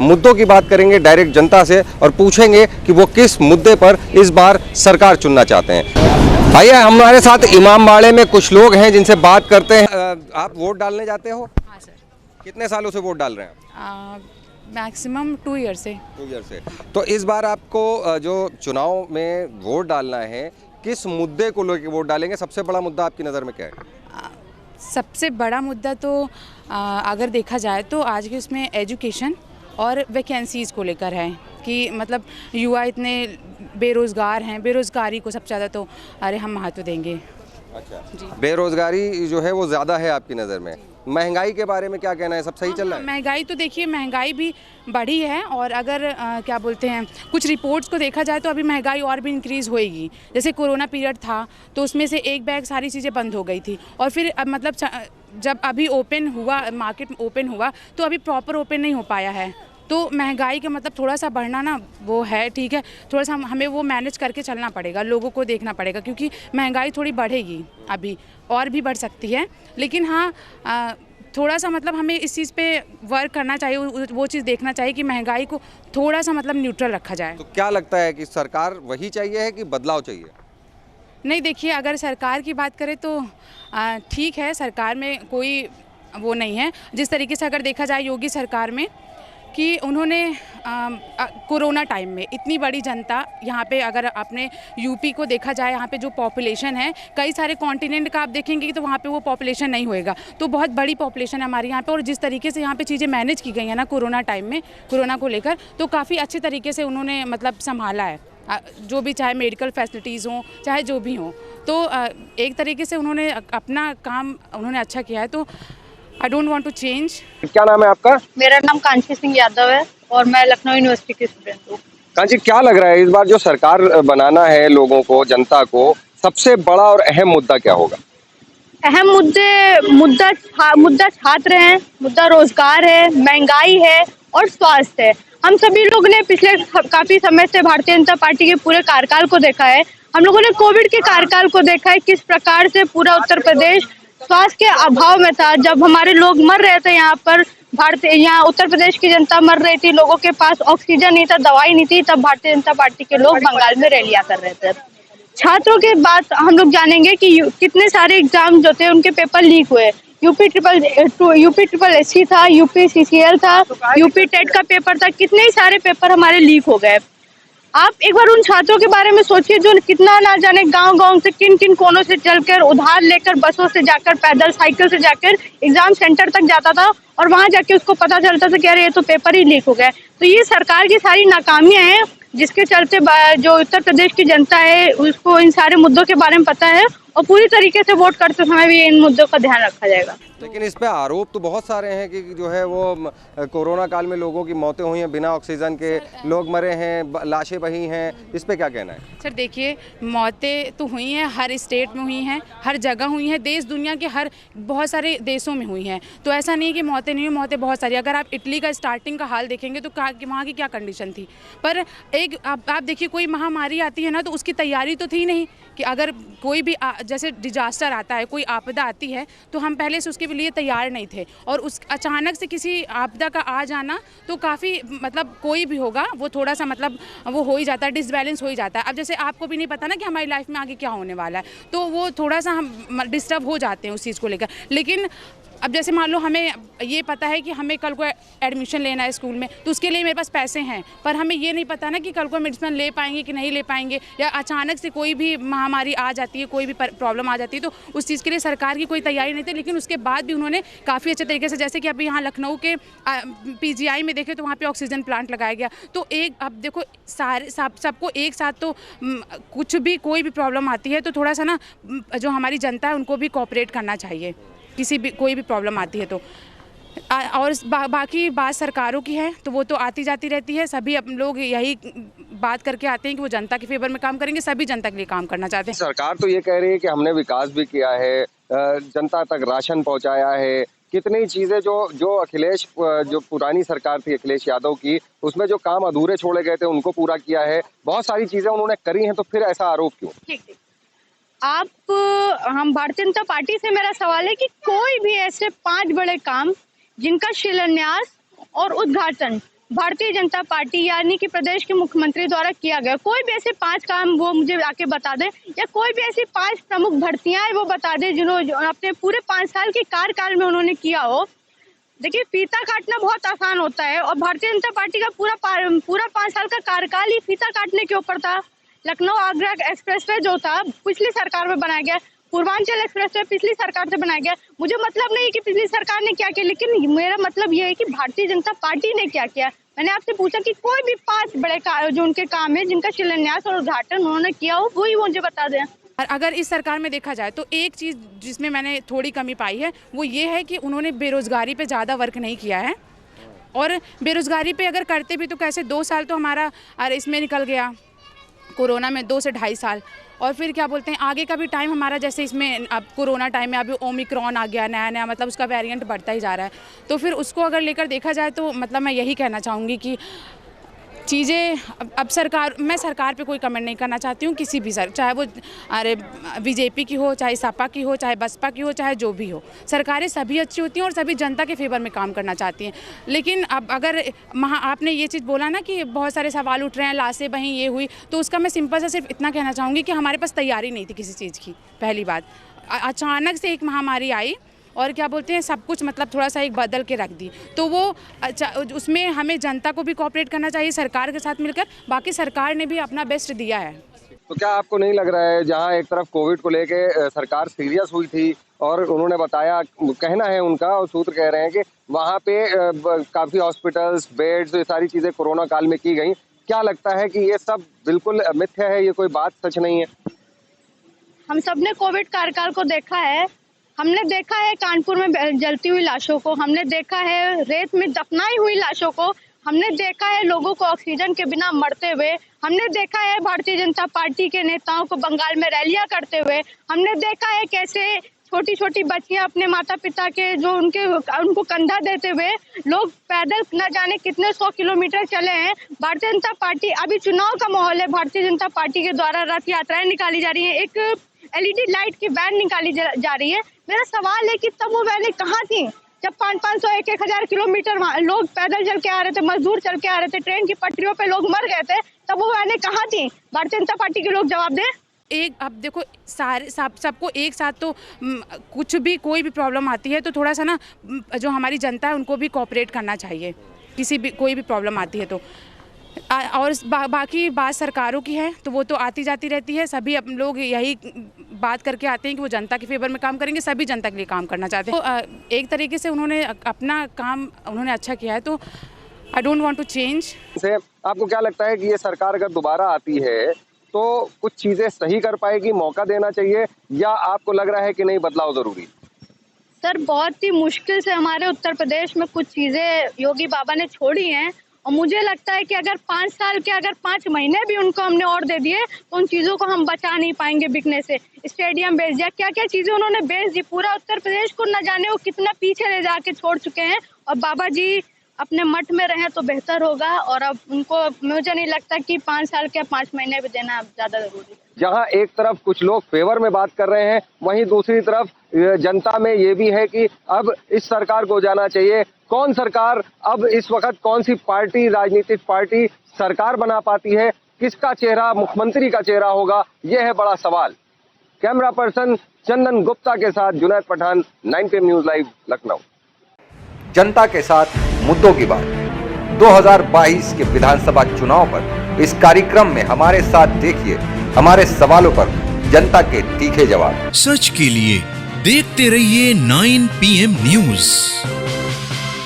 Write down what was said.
मुद्दों की बात करेंगे डायरेक्ट जनता से और पूछेंगे कि वो किस मुद्दे पर इस बार सरकार चुनना चाहते हैं। भाई हमारे साथ इमामबाड़े में कुछ लोग हैं जिनसे बात करते हैं। आप वोट डालने जाते हो? हाँ सर। कितने सालों से वोट डाल रहे हैं? मैक्सिमम 2 ईयर से। 2 ईयर से। तो इस बार आपको जो चुनाव में वोट डालना है, किस मुद्दे को लेकर वोट डालेंगे? सबसे बड़ा मुद्दा आपकी नज़र में क्या है? सबसे बड़ा मुद्दा तो अगर देखा जाए तो आज के उसमें एजुकेशन और वैकेंसीज़ को लेकर है कि मतलब युवा इतने बेरोज़गार हैं, बेरोज़गारी को सबसे ज़्यादा तो हम महत्व देंगे। अच्छा जी। बेरोजगारी जो है वो ज़्यादा है आपकी नज़र में। महंगाई के बारे में क्या कहना है? सब सही चल रहा है? महंगाई तो देखिए, महंगाई भी बढ़ी है और अगर क्या बोलते हैं, कुछ रिपोर्ट्स को देखा जाए तो अभी महंगाई और भी इंक्रीज़ होएगी। जैसे कोरोना पीरियड था तो उसमें से एक बैग सारी चीज़ें बंद हो गई थी और फिर अब मतलब जब अभी ओपन हुआ, मार्केट ओपन हुआ तो अभी प्रॉपर ओपन नहीं हो पाया है। तो महंगाई का मतलब थोड़ा सा बढ़ना ना वो है, ठीक है, थोड़ा सा हमें वो मैनेज करके चलना पड़ेगा, लोगों को देखना पड़ेगा क्योंकि महंगाई थोड़ी बढ़ेगी अभी और भी बढ़ सकती है। लेकिन हाँ, थोड़ा सा मतलब हमें इस चीज़ पे वर्क करना चाहिए, वो चीज़ देखना चाहिए कि महंगाई को थोड़ा सा मतलब न्यूट्रल रखा जाए। तो क्या लगता है कि सरकार वही चाहिए है कि बदलाव चाहिए? नहीं देखिए, अगर सरकार की बात करें तो ठीक है, सरकार में कोई वो नहीं है। जिस तरीके से अगर देखा जाए योगी सरकार में कि उन्होंने कोरोना टाइम में इतनी बड़ी जनता यहाँ पे, अगर अपने यूपी को देखा जाए, यहाँ पे जो पॉपुलेशन है कई सारे कॉन्टिनेंट का आप देखेंगे तो वहाँ पे वो पॉपुलेशन नहीं होएगा। तो बहुत बड़ी पॉपुलेशन है हमारे यहाँ पे और जिस तरीके से यहाँ पे चीज़ें मैनेज की गई हैं ना कोरोना टाइम में, कोरोना को लेकर, तो काफ़ी अच्छे तरीके से उन्होंने मतलब संभाला है, जो भी, चाहे मेडिकल फैसिलिटीज़ हों चाहे जो भी हों। तो एक तरीके से उन्होंने अपना काम उन्होंने अच्छा किया है। तो I don't want to change. क्या नाम है आपका? मेरा नाम कांची सिंह यादव है और मैं लखनऊ यूनिवर्सिटी की स्टूडेंट हूँ। कांची, क्या लग रहा है इस बार जो सरकार बनाना है लोगों को, जनता को, सबसे बड़ा और अहम मुद्दा क्या होगा? अहम मुद्दा छात्र हैं, मुद्दा रोजगार है, महंगाई है और स्वास्थ्य है। हम सभी लोग ने पिछले काफी समय से भारतीय जनता पार्टी के पूरे कार्यकाल को देखा है। हम लोगों ने कोविड के कार्यकाल को देखा है, किस प्रकार से पूरा उत्तर प्रदेश स्वास्थ्य के अभाव में था। जब हमारे लोग मर रहे थे यहाँ पर, यहाँ उत्तर प्रदेश की जनता मर रही थी, लोगों के पास ऑक्सीजन नहीं था, दवाई नहीं थी, तब भारतीय जनता पार्टी के लोग बंगाल में रैलियां कर रहे थे। छात्रों के बात हम लोग जानेंगे कि कितने सारे एग्जाम जो थे उनके पेपर लीक हुए। यूपी ट्रिपल एससी था, यूपी सीसीएल था, यूपी टेट का पेपर था, कितने ही सारे पेपर हमारे लीक हो गए। आप एक बार उन छात्रों के बारे में सोचिए जो कितना ना जाने गांव-गांव से, किन किन कोनों से चलकर, उधार लेकर, बसों से जाकर, पैदल, साइकिल से जाकर एग्जाम सेंटर तक जाता था और वहां जाके उसको पता चलता था कि अरे ये तो पेपर ही लीक हो गया। तो ये सरकार की सारी नाकामियां हैं जिसके चलते जो उत्तर प्रदेश की जनता है उसको इन सारे मुद्दों के बारे में पता है और पूरी तरीके से वोट करते समय भी इन मुद्दों का ध्यान रखा जाएगा। लेकिन इस पे आरोप तो बहुत सारे हैं कि जो है वो कोरोना काल में लोगों की मौतें हुई हैं, बिना ऑक्सीजन के लोग मरे हैं, लाशें बही हैं। इस पे क्या कहना है? सर देखिए, मौतें तो हुई हैं, हर स्टेट में हुई हैं, हर जगह हुई हैं, देश दुनिया के हर बहुत सारे देशों में हुई हैं। तो ऐसा नहीं कि मौतें नहीं हुई, मौतें बहुत सारी। अगर आप इटली का स्टार्टिंग का हाल देखेंगे तो वहाँ की क्या कंडीशन थी। पर एक आप देखिए, कोई महामारी आती है ना तो उसकी तैयारी तो थी नहीं कि अगर कोई भी जैसे डिजास्टर आता है, कोई आपदा आती है तो हम पहले से उसके लिए तैयार नहीं थे और उस अचानक से किसी आपदा का आ जाना तो काफ़ी मतलब कोई भी होगा वो थोड़ा सा मतलब वो हो ही जाता है, डिसबैलेंस हो ही जाता है। अब जैसे आपको भी नहीं पता ना कि हमारी लाइफ में आगे क्या होने वाला है, तो वो थोड़ा सा हम डिस्टर्ब हो जाते हैं उस चीज़ को लेकर। लेकिन अब जैसे मान लो हमें ये पता है कि हमें कल को एडमिशन लेना है स्कूल में, तो उसके लिए मेरे पास पैसे हैं, पर हमें ये नहीं पता ना कि कल को हम एडमिशन ले पाएंगे कि नहीं ले पाएंगे, या अचानक से कोई भी महामारी आ जाती है, कोई भी प्रॉब्लम आ जाती है, तो उस चीज़ के लिए सरकार की कोई तैयारी नहीं थी। लेकिन उसके बाद भी उन्होंने काफ़ी अच्छे तरीके से, जैसे कि अभी यहाँ लखनऊ के PGI में देखें तो वहाँ पर ऑक्सीजन प्लांट लगाया गया। तो एक अब देखो, सारे सबको एक साथ तो कुछ भी कोई भी प्रॉब्लम आती है तो थोड़ा सा ना जो हमारी जनता है उनको भी कोऑपरेट करना चाहिए, किसी भी कोई भी प्रॉब्लम आती है तो। और बाकी बात सरकारों की है तो वो तो आती जाती रहती है, सभी हम लोग यही बात करके आते हैं कि वो जनता के फेवर में काम करेंगे, सभी जनता के लिए काम करना चाहते हैं। सरकार तो ये कह रही है कि हमने विकास भी किया है, जनता तक राशन पहुंचाया है, कितनी चीजें जो अखिलेश, जो पुरानी सरकार थी अखिलेश यादव की, उसमें जो काम अधूरे छोड़े गए थे उनको पूरा किया है, बहुत सारी चीजें उन्होंने करी हैं। तो फिर ऐसा आरोप क्यों? ठीक। हम भारतीय जनता पार्टी से मेरा सवाल है कि कोई भी ऐसे 5 बड़े काम जिनका शिलान्यास और उद्घाटन भारतीय जनता पार्टी यानी कि प्रदेश के मुख्यमंत्री द्वारा किया गया। कोई भी ऐसे 5 काम वो मुझे आके बता दें, या कोई भी ऐसी 5 प्रमुख भर्तियां वो बता दें जिन्होंने अपने पूरे 5 साल के कार्यकाल में उन्होंने किया हो। देखिए, फीता काटना बहुत आसान होता है और भारतीय जनता पार्टी का पूरा 5 साल का कार्यकाल ही फीता काटने के ऊपर था। लखनऊ आगरा एक्सप्रेसवे जो था पिछली सरकार में बनाया गया, पूर्वांचल एक्सप्रेसवे पिछली सरकार से बनाया गया। मुझे मतलब नहीं कि पिछली सरकार ने क्या किया, लेकिन मेरा मतलब ये है कि भारतीय जनता पार्टी ने क्या किया। मैंने आपसे पूछा कि कोई भी 5 बड़े जो उनके काम है जिनका शिलान्यास और उद्घाटन उन्होंने किया हो, वही मुझे बता दें। अगर इस सरकार में देखा जाए तो एक चीज़ जिसमें मैंने थोड़ी कमी पाई है वो ये है कि उन्होंने बेरोज़गारी पे ज़्यादा वर्क नहीं किया है। और बेरोज़गारी पे अगर करते भी तो कैसे 2 साल तो हमारा इसमें निकल गया, कोरोना में 2 से 2.5 साल। और फिर क्या बोलते हैं, आगे का भी टाइम हमारा, जैसे इसमें अब कोरोना टाइम में अभी ओमिक्रॉन आ गया नया, मतलब उसका वेरिएंट बढ़ता ही जा रहा है। तो फिर उसको अगर लेकर देखा जाए तो मतलब मैं यही कहना चाहूँगी कि चीज़ें अब मैं सरकार पे कोई कमेंट नहीं करना चाहती हूँ, किसी भी चाहे वो बीजेपी की हो, चाहे सपा की हो, चाहे बसपा की हो, चाहे जो भी हो। सरकारें सभी अच्छी होती हैं और सभी जनता के फेवर में काम करना चाहती हैं। लेकिन अब अगर आपने ये चीज़ बोला ना कि बहुत सारे सवाल उठ रहे हैं, लाशें बहीं, ये हुई, तो उसका मैं सिंपल से सिर्फ इतना कहना चाहूँगी कि हमारे पास तैयारी नहीं थी किसी चीज़ की। पहली बात, अचानक से एक महामारी आई और क्या बोलते हैं सब कुछ मतलब थोड़ा सा एक बदल के रख दी। तो वो उसमें हमें जनता को भी कोऑपरेट करना चाहिए सरकार के साथ मिलकर। बाकी सरकार ने भी अपना बेस्ट दिया है। तो क्या आपको नहीं लग रहा है, जहां एक तरफ कोविड को लेके सरकार सीरियस हुई थी और उन्होंने बताया, कहना है उनका और सूत्र कह रहे हैं कि वहां पे काफी हॉस्पिटल्स, बेड्स, ये सारी चीजें कोरोना काल में की गई, क्या लगता है कि ये सब बिल्कुल मिथ्या है, ये कोई बात सच नहीं है? हम सब ने कोविड कार्यकाल को देखा है। हमने देखा है कानपुर में जलती हुई लाशों को, हमने देखा है रेत में दफनाई हुई लाशों को, हमने देखा है लोगों को ऑक्सीजन के बिना मरते हुए, हमने देखा है भारतीय जनता पार्टी के नेताओं को बंगाल में रैलियां करते हुए, हमने देखा है कैसे छोटी छोटी बच्चियां अपने माता पिता के जो उनको कंधा देते हुए लोग पैदल न जाने कितने 100 किलोमीटर चले हैं। भारतीय जनता पार्टी, अभी चुनाव का माहौल है, भारतीय जनता पार्टी के द्वारा रथ यात्राएं निकाली जा रही है, एक LED लाइट की वैन निकाली जा रही है। मेरा सवाल है कि तब वो वैनें कहाँ थी जब 500, 1,000 किलोमीटर लोग पैदल चल के आ रहे थे, मजदूर चल के आ रहे थे, ट्रेन की पटरियों पे लोग मर गए थे, तब वो वैनें कहाँ थी? भारतीय जनता पार्टी के लोग जवाब दें। अब देखो, सबको एक साथ तो कुछ भी कोई भी प्रॉब्लम आती है तो थोड़ा सा ना जो हमारी जनता है उनको भी कोऑपरेट करना चाहिए, कोई भी प्रॉब्लम आती है तो। और बाकी बात सरकारों की है तो वो तो आती जाती रहती है, सभी लोग यही बात करके आते हैं कि वो जनता के फेवर में काम करेंगे, सभी जनता के लिए काम करना चाहते हैं। तो एक तरीके से उन्होंने अपना काम उन्होंने अच्छा किया है, तो I don't want to change. आपको क्या लगता है कि ये सरकार अगर दोबारा आती है तो कुछ चीजें सही कर पाएगी, मौका देना चाहिए, या आपको लग रहा है कि नहीं, बदलाव जरूरी? सर, बहुत ही मुश्किल से हमारे उत्तर प्रदेश में कुछ चीजें योगी बाबा ने छोड़ी हैं और मुझे लगता है कि अगर 5 साल के अगर 5 महीने भी उनको हमने और दे दिए तो उन चीज़ों को हम बचा नहीं पाएंगे बिकने से। स्टेडियम बेच दिया, क्या क्या चीज़ें उन्होंने बेच दी, पूरा उत्तर प्रदेश को न जाने वो कितना पीछे ले जाके छोड़ चुके हैं। और बाबा जी अपने मठ में रहें तो बेहतर होगा, और अब उनको मुझे नहीं लगता कि 5 साल के 5 महीने भी देना ज़्यादा ज़रूरी है। जहां एक तरफ कुछ लोग फेवर में बात कर रहे हैं, वहीं दूसरी तरफ जनता में ये भी है कि अब इस सरकार को जाना चाहिए। कौन सरकार अब इस वक्त, कौन सी पार्टी, राजनीतिक पार्टी सरकार बना पाती है, किसका चेहरा मुख्यमंत्री का चेहरा होगा, यह है बड़ा सवाल। कैमरा पर्सन चंदन गुप्ता के साथ Junaid Pathan, 9 PM news live, Lucknow. जनता के साथ मुद्दों की बात 2022 के विधानसभा चुनाव पर इस कार्यक्रम में हमारे साथ देखिए हमारे सवालों पर जनता के तीखे जवाब। सच के लिए देखते रहिए 9 PM न्यूज।